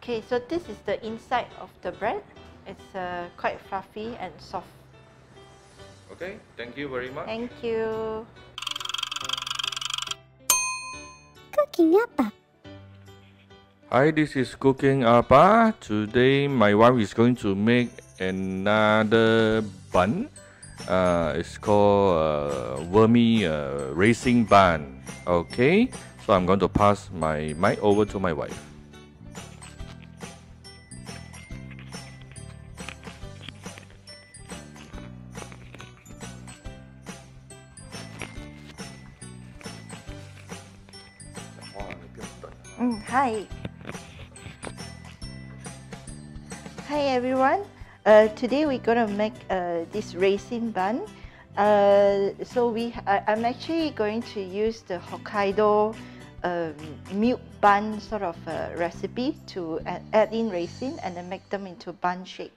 Okay, so this is the inside of the bread. It's quite fluffy and soft. Okay, thank you very much. Thank you. Cooking Appa. Hi, this is Cooking Appa. Today my wife is going to make another bun. It's called wormy raisin bun. Okay, so I'm going to pass my mic over to my wife. Hi. Hi everyone. Today we're gonna make this raisin bun. I'm actually going to use the Hokkaido milk bun sort of recipe to add in raisin and then make them into bun shape.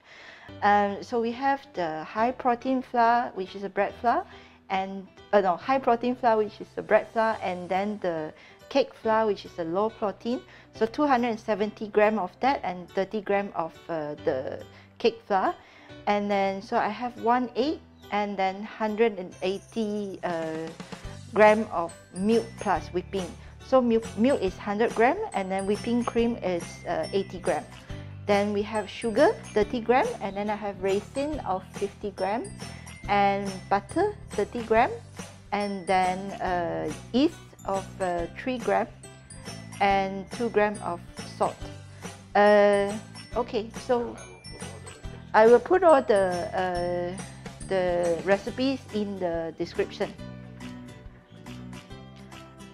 So we have the high protein flour, which is a bread flour, and high protein flour, which is the bread flour, and then the cake flour, which is a low protein. So 270 gram of that and 30 gram of the cake flour. And then so I have 1 egg and then 180 gram of milk plus whipping. So milk is 100 gram and then whipping cream is 80 gram. Then we have sugar 30 gram, and then I have raisin of 50 gram and butter 30 gram, and then yeast of 3 gram and 2 gram of salt. Okay, so I will put all the recipes in the description.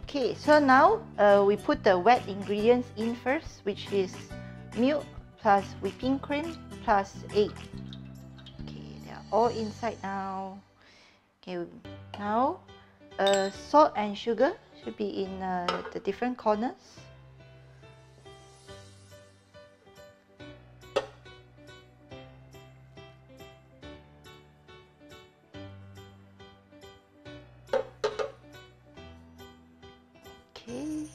Okay, so now we put the wet ingredients in first, which is milk plus whipping cream plus egg. Okay, they are all inside now. Okay, now salt and sugar should be in the different corners. Okay.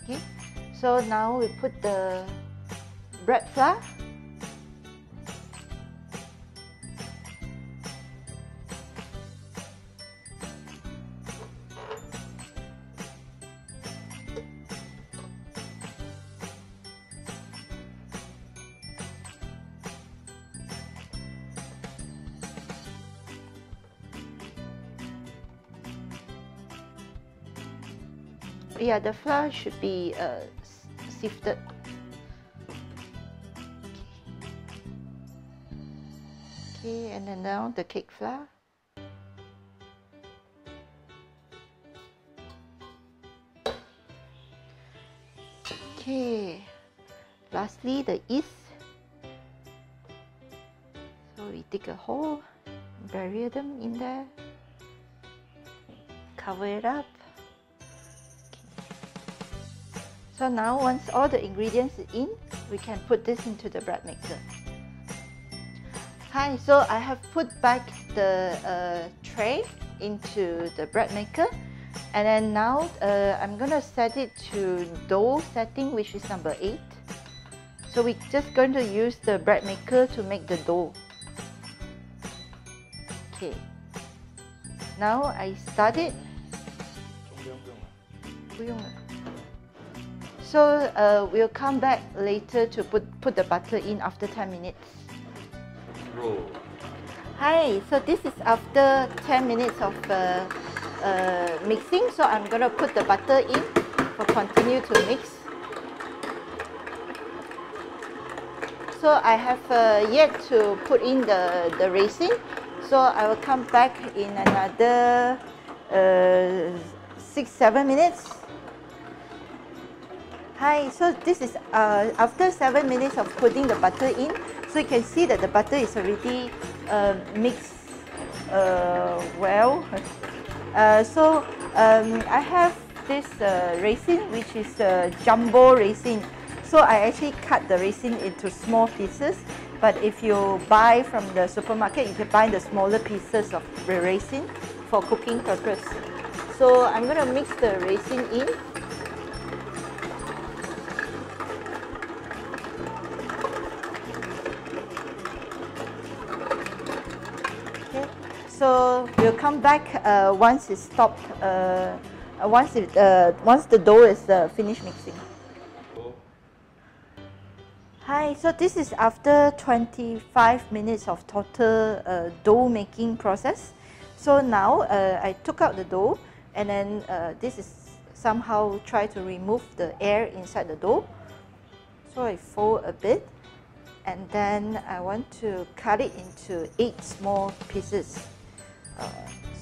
Okay. So now we put the bread flour. Yeah, the flour should be sifted. Okay, and then now the cake flour. Okay, lastly the yeast. So we dig a hole, bury them in there, cover it up. So now once all the ingredients are in, we can put this into the bread maker. Hi, so I have put back the tray into the bread maker, and then now I'm gonna set it to dough setting, which is number 8. So we're just going to use the bread maker to make the dough. Okay, now I start it. So we'll come back later to put the butter in after 10 minutes. Roll. Hi, so this is after 10 minutes of mixing. So I'm going to put the butter in for continue to mix. So I have yet to put in the raisin. So I will come back in another 6-7 minutes. Hi, so this is after 7 minutes of putting the butter in. So you can see that the butter is already mixed well. I have this raisin, which is jumbo raisin. So I actually cut the raisin into small pieces. But if you buy from the supermarket, you can buy the smaller pieces of the raisin for cooking purpose. So I'm going to mix the raisin in. Okay. So we'll come back once it's stopped. Once the dough is finished mixing. Hi, so this is after 25 minutes of total dough making process. So now I took out the dough, and then this is somehow try to remove the air inside the dough. So I fold a bit, and then I want to cut it into 8 small pieces.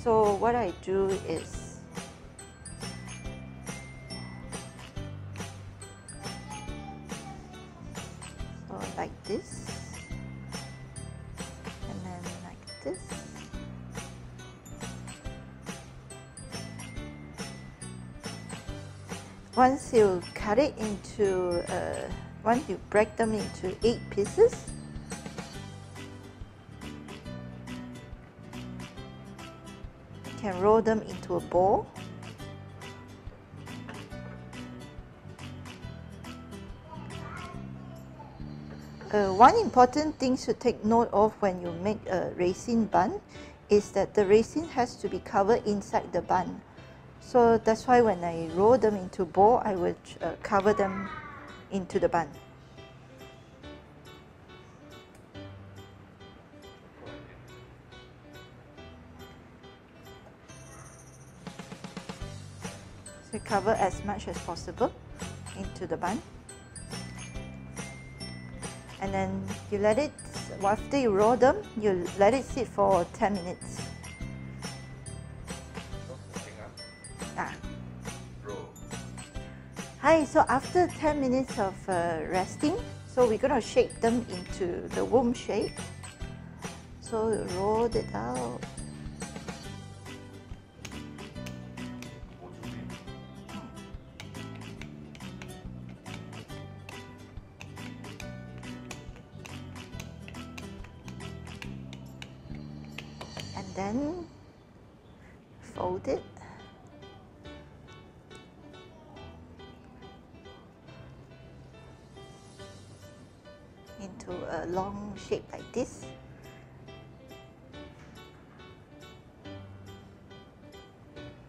So what I do is like this, and then like this. Once you cut it into, once you break them into 8 pieces, you can roll them into a ball. One important thing to take note of when you make a raisin bun is that the raisin has to be covered inside the bun. So that's why when I roll them into ball, I will cover them into the bun. So cover as much as possible into the bun. And then you let it, after you roll them, you let it sit for 10 minutes. Hi, so after 10 minutes of resting, so we're going to shape them into the womb shape. So roll it out. And then fold it. Into a long shape like this.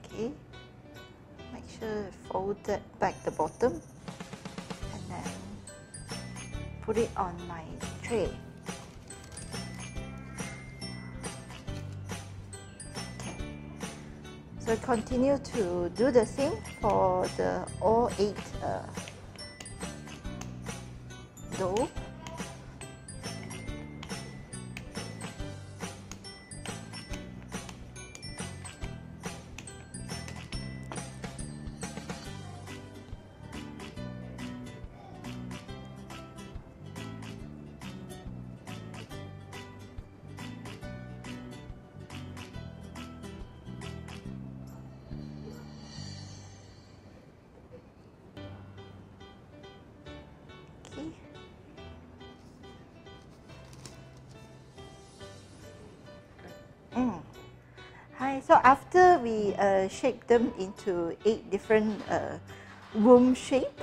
Okay, make sure fold that back the bottom, and then put it on my tray. So continue to do the same for the all 8 dough. Hi, so after we shape them into 8 different womb shape,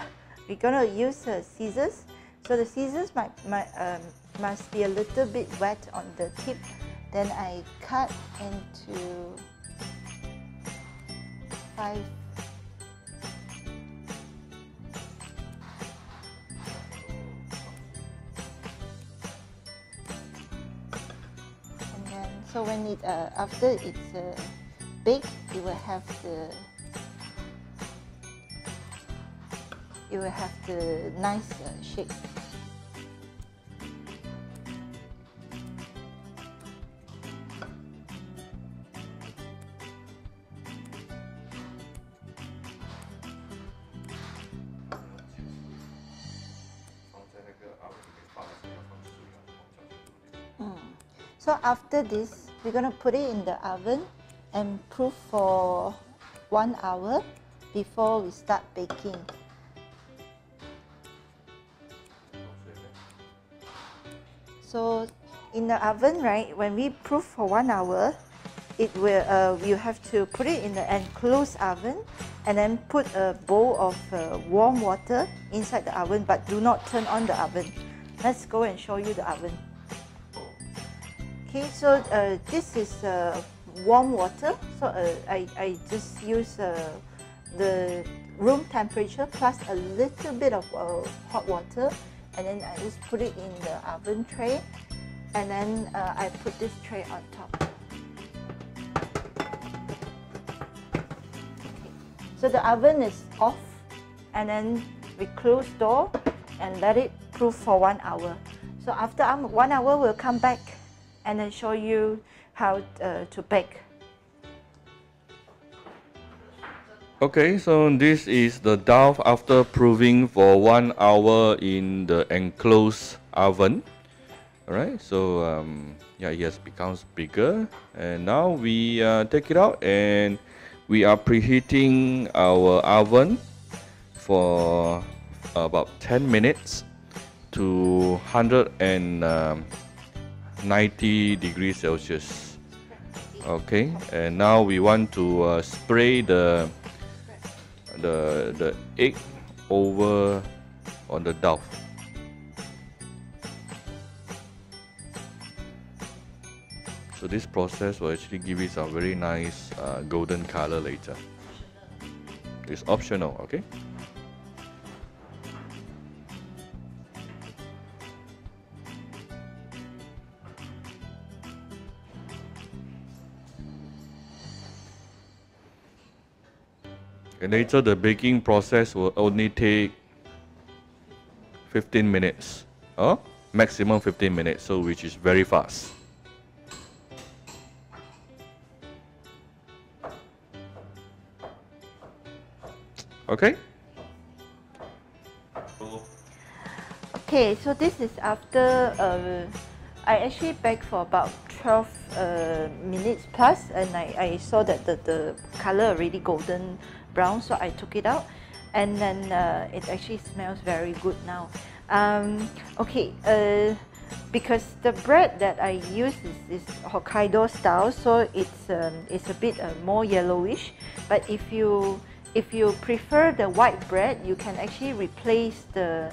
we're going to use scissors. So the scissors must be a little bit wet on the tip. Then I cut into 5 so when it after it's baked, it will have the nice shape. So after this, we're going to put it in the oven and proof for 1 hour before we start baking. So in the oven, right, when we proof for 1 hour, it will you have to put it in the enclosed oven, and then put a bowl of warm water inside the oven, but do not turn on the oven. Let's go and show you the oven. Okay, so this is warm water, so I just use the room temperature plus a little bit of hot water, and then I just put it in the oven tray, and then I put this tray on top. So the oven is off, and then we close door and let it proof for 1 hour. So after 1 hour, we'll come back and then show you how to bake. Okay, so this is the dough after proving for 1 hour in the enclosed oven. Alright, so yeah, it has become bigger, and now we take it out, and we are preheating our oven for about 10 minutes to 190 degrees Celsius. Okay, and now we want to spray the egg over on the dough. So this process will actually give it a very nice golden color later. It's optional, okay? And later the baking process will only take 15 minutes, or maximum 15 minutes, so which is very fast. Okay. Okay, so this is after I actually baked for about 12 minutes plus, and I saw that the color already golden brown, so I took it out, and then it actually smells very good now. Okay, because the bread that I use is Hokkaido style, so it's a bit more yellowish. But if you prefer the white bread, you can actually replace the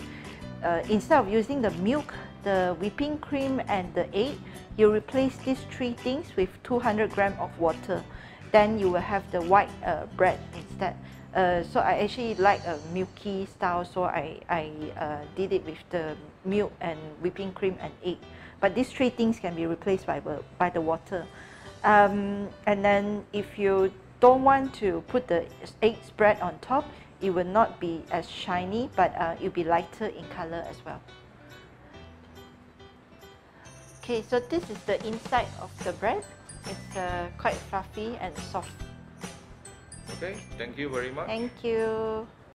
instead of using the milk, the whipping cream, and the egg, you replace these three things with 200 grams of water. Then you will have the white bread instead. So I actually like a milky style, so I did it with the milk and whipping cream and egg. But these three things can be replaced by the water. And then if you don't want to put the egg spread on top, it will not be as shiny, but it will be lighter in color as well. Okay, so this is the inside of the bread. It's quite fluffy and soft. Okay, thank you very much. Thank you.